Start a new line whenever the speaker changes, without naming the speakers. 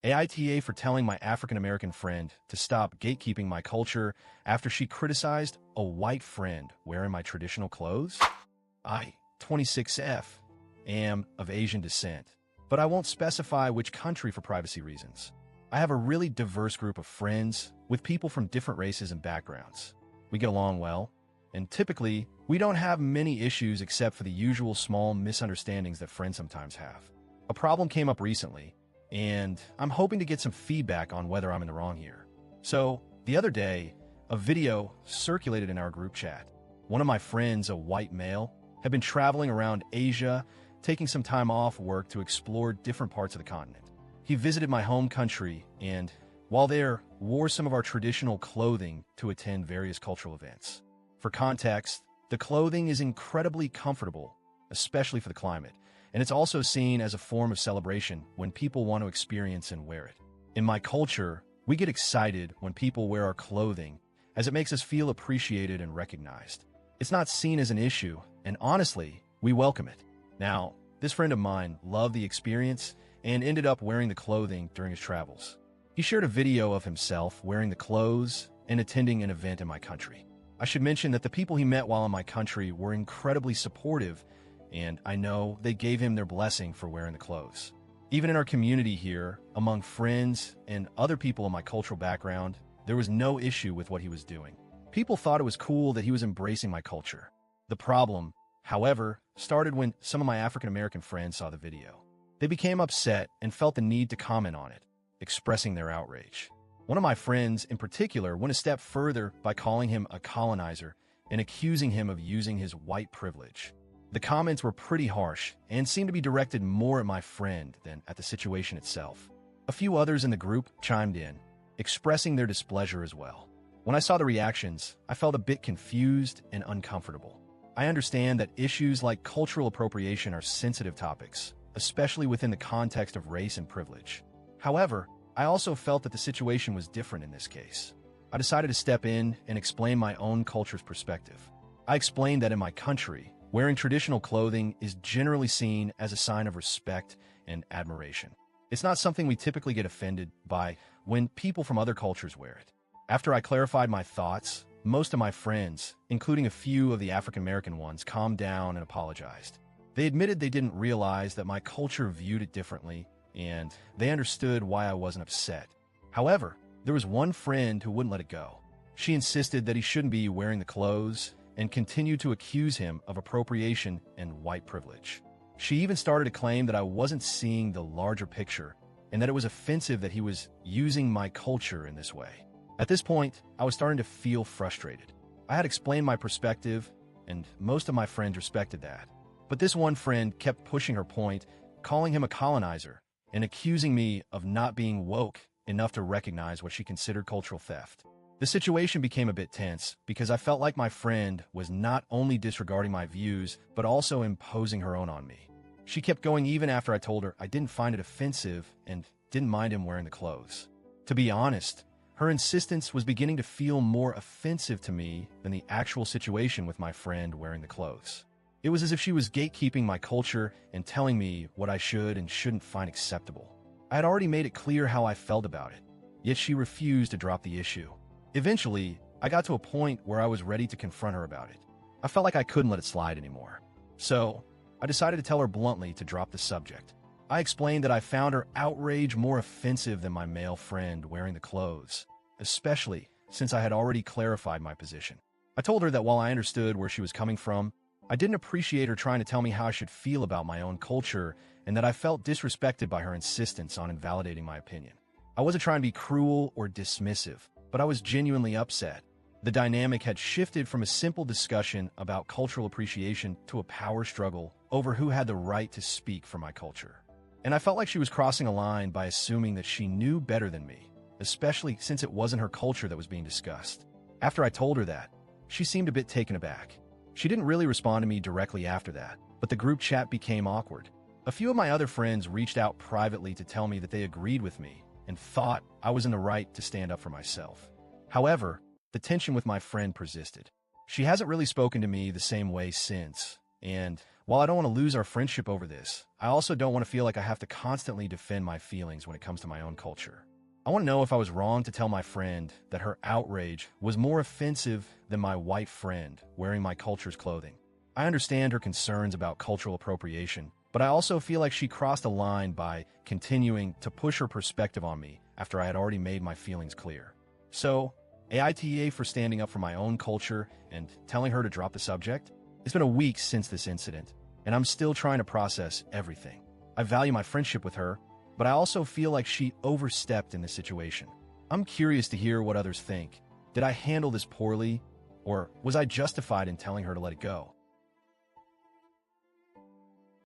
AITA for telling my African-American friend to stop gatekeeping my culture after she criticized a white friend wearing my traditional clothes? I, 26F, am of Asian descent, but I won't specify which country for privacy reasons. I have a really diverse group of friends with people from different races and backgrounds. We get along well, and typically, we don't have many issues except for the usual small misunderstandings that friends sometimes have. A problem came up recently, and I'm hoping to get some feedback on whether I'm in the wrong here. So, the other day, a video circulated in our group chat. One of my friends, a white male, had been traveling around Asia, taking some time off work to explore different parts of the continent. He visited my home country and, while there, wore some of our traditional clothing to attend various cultural events. For context, the clothing is incredibly comfortable, especially for the climate, and it's also seen as a form of celebration when people want to experience and wear it. In my culture, we get excited when people wear our clothing, as it makes us feel appreciated and recognized. It's not seen as an issue, and honestly, we welcome it. Now, this friend of mine loved the experience and ended up wearing the clothing during his travels. He shared a video of himself wearing the clothes and attending an event in my country. I should mention that the people he met while in my country were incredibly supportive, and I know they gave him their blessing for wearing the clothes. Even in our community here, among friends and other people in my cultural background, there was no issue with what he was doing. People thought it was cool that he was embracing my culture. The problem, however, started when some of my African-American friends saw the video. They became upset and felt the need to comment on it, expressing their outrage. One of my friends, in particular, went a step further by calling him a colonizer and accusing him of using his white privilege. The comments were pretty harsh and seemed to be directed more at my friend than at the situation itself. A few others in the group chimed in, expressing their displeasure as well. When I saw the reactions, I felt a bit confused and uncomfortable. I understand that issues like cultural appropriation are sensitive topics, especially within the context of race and privilege. However, I also felt that the situation was different in this case. I decided to step in and explain my own culture's perspective. I explained that in my country, wearing traditional clothing is generally seen as a sign of respect and admiration. It's not something we typically get offended by when people from other cultures wear it. After I clarified my thoughts, most of my friends, including a few of the African-American ones, calmed down and apologized. They admitted they didn't realize that my culture viewed it differently, and they understood why I wasn't upset. However, there was one friend who wouldn't let it go. She insisted that he shouldn't be wearing the clothes and continued to accuse him of appropriation and white privilege. She even started to claim that I wasn't seeing the larger picture and that it was offensive that he was using my culture in this way. At this point, I was starting to feel frustrated. I had explained my perspective, and most of my friends respected that. But this one friend kept pushing her point, calling him a colonizer, and accusing me of not being woke enough to recognize what she considered cultural theft. The situation became a bit tense because I felt like my friend was not only disregarding my views, but also imposing her own on me. She kept going even after I told her I didn't find it offensive and didn't mind him wearing the clothes. To be honest, her insistence was beginning to feel more offensive to me than the actual situation with my friend wearing the clothes. It was as if she was gatekeeping my culture and telling me what I should and shouldn't find acceptable. I had already made it clear how I felt about it, yet she refused to drop the issue. Eventually, I got to a point where I was ready to confront her about it. I felt like I couldn't let it slide anymore. So, I decided to tell her bluntly to drop the subject. I explained that I found her outrage more offensive than my male friend wearing the clothes, especially since I had already clarified my position. I told her that while I understood where she was coming from, I didn't appreciate her trying to tell me how I should feel about my own culture and that I felt disrespected by her insistence on invalidating my opinion. I wasn't trying to be cruel or dismissive, but I was genuinely upset. The dynamic had shifted from a simple discussion about cultural appreciation to a power struggle over who had the right to speak for my culture. And I felt like she was crossing a line by assuming that she knew better than me, especially since it wasn't her culture that was being discussed. After I told her that, she seemed a bit taken aback. She didn't really respond to me directly after that, but the group chat became awkward. A few of my other friends reached out privately to tell me that they agreed with me and thought I was in the right to stand up for myself. However, the tension with my friend persisted. She hasn't really spoken to me the same way since, And while I don't want to lose our friendship over this, I also don't want to feel like I have to constantly defend my feelings when it comes to my own culture. I want to know if I was wrong to tell my friend that her outrage was more offensive than my white friend wearing my culture's clothing. I understand her concerns about cultural appropriation, but I also feel like she crossed a line by continuing to push her perspective on me after I had already made my feelings clear. So, AITA for standing up for my own culture and telling her to drop the subject. It's been a week since this incident, and I'm still trying to process everything. I value my friendship with her, but I also feel like she overstepped in this situation. I'm curious to hear what others think. Did I handle this poorly, or was I justified in telling her to let it go?